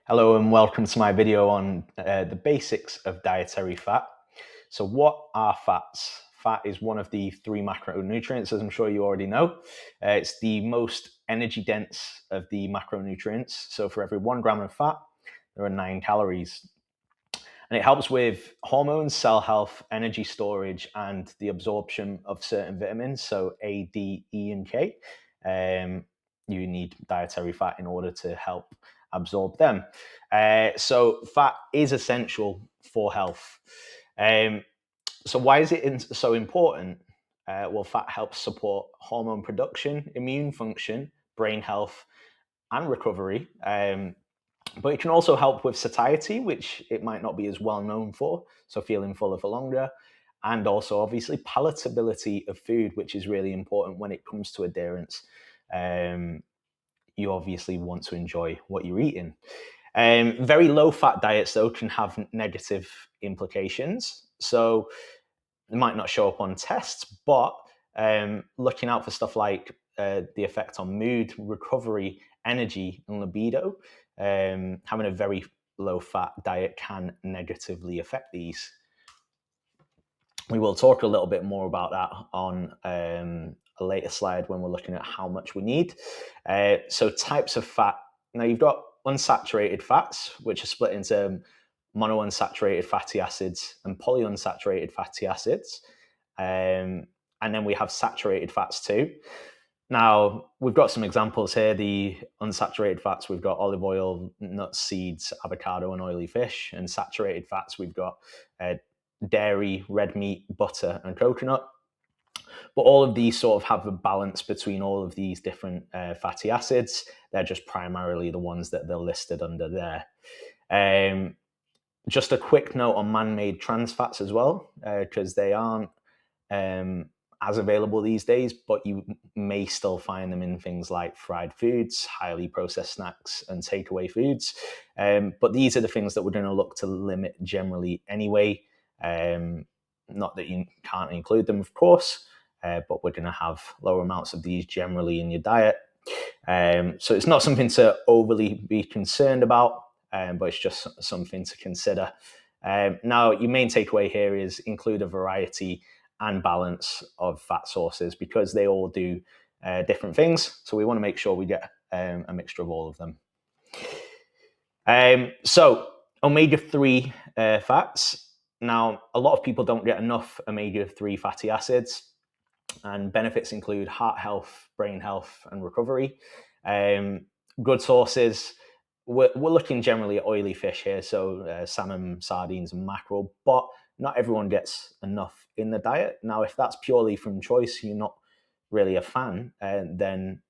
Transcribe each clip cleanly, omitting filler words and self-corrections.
Hello and welcome to my video on the basics of dietary fat. So what are fats? Fat is one of the three macronutrients, as I'm sure you already know. It's the most energy dense of the macronutrients. So for every 1 gram of fat, there are 9 calories. And it helps with hormones, cell health, energy storage, and the absorption of certain vitamins. So A, D, E, and K. You need dietary fat in order to help absorb them. So fat is essential for health. Um, so why is it so important? Well, fat helps support hormone production, immune function, brain health, and recovery. But it can also help with satiety, which it might not be as well known for, so feeling fuller for longer, and also obviously palatability of food, which is really important when it comes to adherence. Um, you obviously want to enjoy what you're eating. Very low fat diets, though, can have negative implications. So it might not show up on tests, but looking out for stuff like the effect on mood, recovery, energy, and libido, having a very low fat diet can negatively affect these. We will talk a little bit more about that on a later slide when we're looking at how much we need. So types of fat. Now you've got unsaturated fats, which are split into monounsaturated fatty acids and polyunsaturated fatty acids. And then we have saturated fats too. Now, we've got some examples here. The unsaturated fats, we've got olive oil, nuts, seeds, avocado, and oily fish. And saturated fats, we've got dairy, red meat, butter, and coconut. But all of these sort of have a balance between all of these different fatty acids. They're just primarily the ones that they're listed under there. Just a quick note on man-made trans fats as well, because they aren't as available these days, but you may still find them in things like fried foods, highly processed snacks, and takeaway foods. But these are the things that we're going to look to limit generally anyway. Not that you can't include them, of course, but we're going to have lower amounts of these generally in your diet. So it's not something to overly be concerned about, but it's just something to consider. Now, your main takeaway here is include a variety and balance of fat sources because they all do different things. So we want to make sure we get a mixture of all of them. So omega-3 fats. Now, a lot of people don't get enough omega-3 fatty acids, and benefits include heart health, brain health, and recovery. Good sources. We're looking generally at oily fish here, so salmon, sardines, and mackerel, but not everyone gets enough in the diet. Now, if that's purely from choice, you're not really a fan, then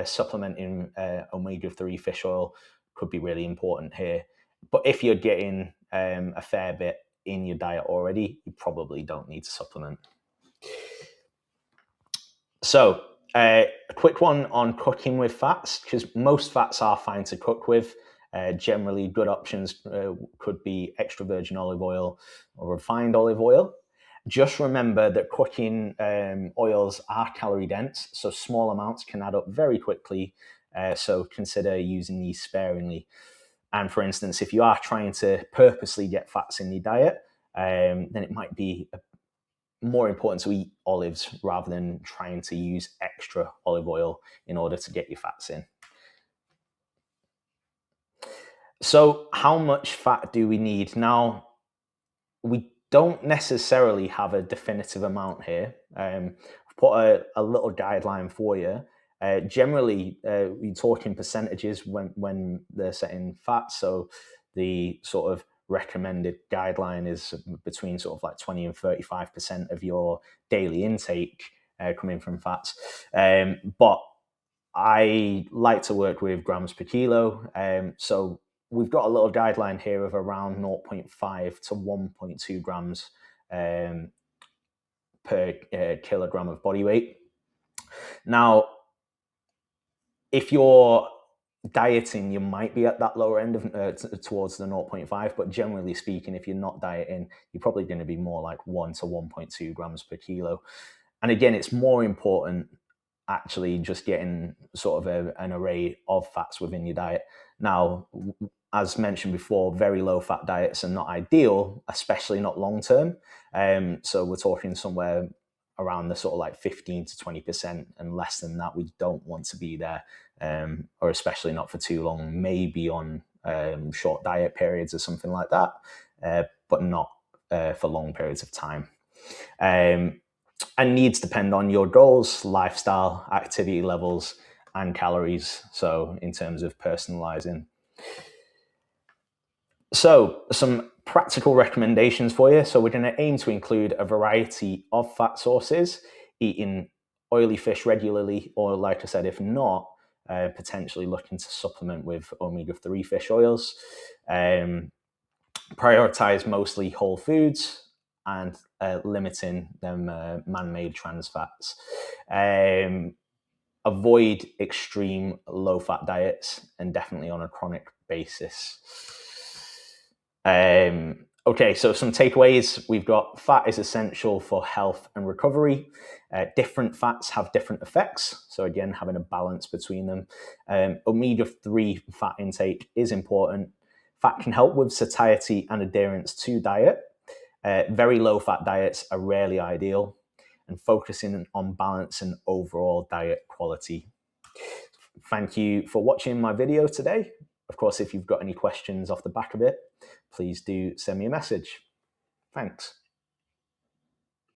supplementing omega-3 fish oil could be really important here. But if you're getting a fair bit in your diet already, you probably don't need to supplement. So a quick one on cooking with fats, because most fats are fine to cook with. Generally, good options could be extra virgin olive oil or refined olive oil. Just remember that cooking oils are calorie dense, so small amounts can add up very quickly. So consider using these sparingly. And for instance, if you are trying to purposely get fats in your diet, then it might be more important to eat olives rather than trying to use extra olive oil in order to get your fats in. So how much fat do we need? Now, we don't necessarily have a definitive amount here. I've put a little guideline for you. Generally, we're talking percentages when they're setting fat. So the sort of recommended guideline is between sort of like 20 and 35% of your daily intake coming from fats. But I like to work with grams per kilo. So we've got a little guideline here of around 0.5 to 1.2 grams per kilogram of body weight. Now, if you're dieting, you might be at that lower end of towards the 0.5, but generally speaking, if you're not dieting, you're probably going to be more like 1 to 1.2 grams per kilo. And again, it's more important actually just getting sort of an array of fats within your diet. Now, as mentioned before, very low fat diets are not ideal, especially not long term. So we're talking somewhere around the sort of like 15 to 20%, and less than that, we don't want to be there, or especially not for too long, maybe on short diet periods or something like that, but not for long periods of time. And needs depend on your goals, lifestyle, activity levels, and calories. So in terms of personalizing. So some practical recommendations for you. So we're going to aim to include a variety of fat sources, eating oily fish regularly, or like I said, if not, potentially looking to supplement with omega-3 fish oils. Prioritize mostly whole foods and limiting them man-made trans fats. Avoid extreme low-fat diets, and definitely on a chronic basis. Okay, so some takeaways. We've got fat is essential for health and recovery. Different fats have different effects. So again, having a balance between them. Omega-3 fat intake is important. Fat can help with satiety and adherence to diet. Very low fat diets are rarely ideal, and focusing on balance and overall diet quality. Thank you for watching my video today. Of course, if you've got any questions off the back of it, please do send me a message. Thanks.